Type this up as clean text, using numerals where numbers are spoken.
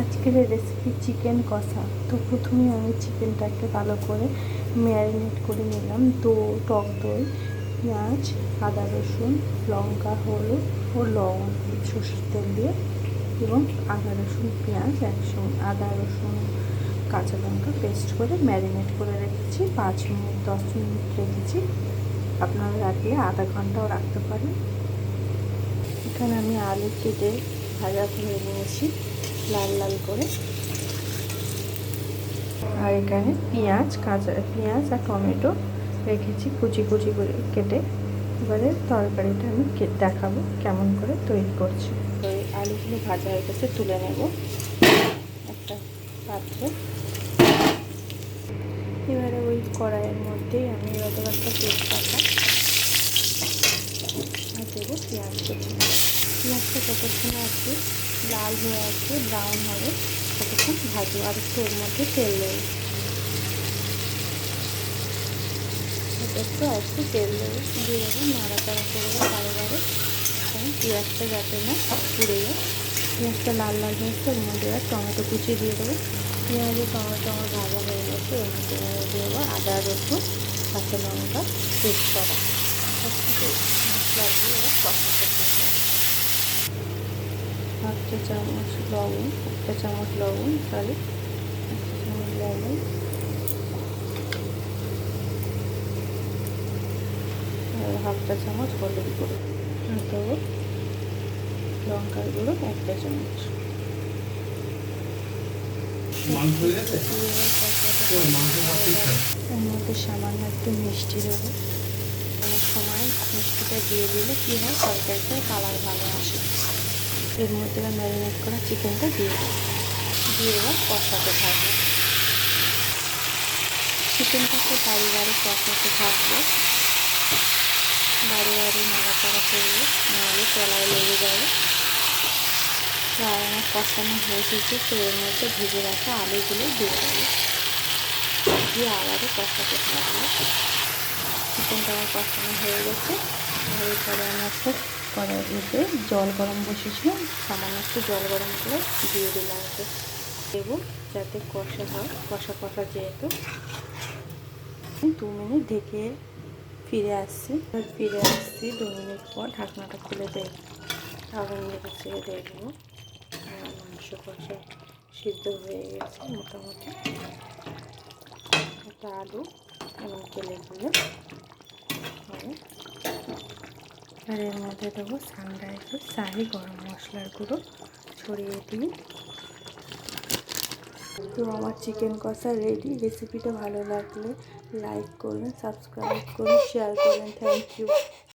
আজকের recipe chicken কষা। তো প্রথমে আমি চিকেনটাকে ভালো করে ম্যারিনেট করে নিলাম। টক দই, পেঁয়াজ, আদা রসুন, লঙ্কা, হলুদ ও লবণ, সরষের তেল দিয়ে এবং আদা রসুন পেঁয়াজ একসঙ্গে আদা রসুন কাঁচা লঙ্কা পেস্ট করে ম্যারিনেট করে রেখেছি। 5 মিনিট 10 মিনিট রেখেছি। আপনারা রাখলে আধা ঘন্টাও রাখতে পারেন। এখানে আমি আলু কেটে ভাজা করে নিয়েছি লাল লাল করে। আর এখানে কাঁচা পেঁয়াজ আর টমেটো রেখেছি কুচি কুচি করে কেটে। এবারে তরকারিটা আমি দেখাবো কেমন করে তৈরি করছি। তো এই আলুগুলো ভাজা হয়ে গেছে, তুলে নেব একটা পাত্রে। এবারে ওই কড়াইয়ের মধ্যেই আমি একটা তেজপাতা আর দেবো পেঁয়াজ কুচি। পেঁয়াজটা যতক্ষণ আছে লাল হয়ে আসবে, ব্রাউন হবে, ততক্ষণ ভাজবো। আর একটু ওর মধ্যে তেল দেবো, একটু তেল দেবো, দিয়ে দেবো, নাড়াচাড়া করবো বারে। কারণ পেঁয়াজটা যাতে না পুড়ে যায়। পেঁয়াজটা লাল লাল হয়েছে, ওর মধ্যে আর টমেটো কুচি দিয়ে দেবো। পেঁয়াজে টমেটো আমার ভাজা হয়ে গেছে, ওর মধ্যে দেবো আদা রসুন কাঁচা লঙ্কা পেস্ট করা। মশলা দিয়ে কষাতে থাকবে। একটা চামচ লবণ, একটা চামচ লবণ, আর হাফটা চামচ হলুদ গুঁড়ো, আর দেবো লঙ্কার গুঁড়ো একটা চামচ। এর মধ্যে সামান্য একটু মিষ্টি দেবো। অনেক সময় মিষ্টিটা দিয়ে দিলে কী হয়, তরকারিটার কালার ভালো আসে। এর মধ্যে ম্যারিনেট করা চিকেনটা দিয়ে এবার কষাতে থাকবো। চিকেনটাকে বাড়ি কষাতে থাকবো, বাড়ি নাড়াচাড়া করবো, নাহলে তলায় লেগে যাবে। আর আমার কষানো হয়ে এসেছে, তো এর মধ্যে ভেজে রাখা আলুগুলো দিয়ে দেবো, দিয়ে আবারও কষাতে থাকবো। চিকেনটা আমার কষানো হয়ে গেছে। আর এরপরে আমি একটা কড়াইতে জল গরম বসেছিলাম, সামান্য একটু জল গরম করে দিয়ে দিলাম। দেবো যাতে কষা হয়, কষা যেহেতু। 2 মিনিট ঢেকে ফিরে আসছি 2 মিনিট পর ঢাকনাটা খুলে আগুন ছেড়ে দেখবো মাংস কষা সিদ্ধ হয়ে গেছে মোটামুটি। একটা আলু এবং তেলে গুলে হবে। আর এর মধ্যে দেবো সানরাইজের শাহি গরম মশলার গুঁড়ো ছড়িয়ে দিই। তো আমার চিকেন কষা রেডি। রেসিপিটা ভালো লাগলে লাইক করবেন, সাবস্ক্রাইব করুন, শেয়ার করবেন। Thank you.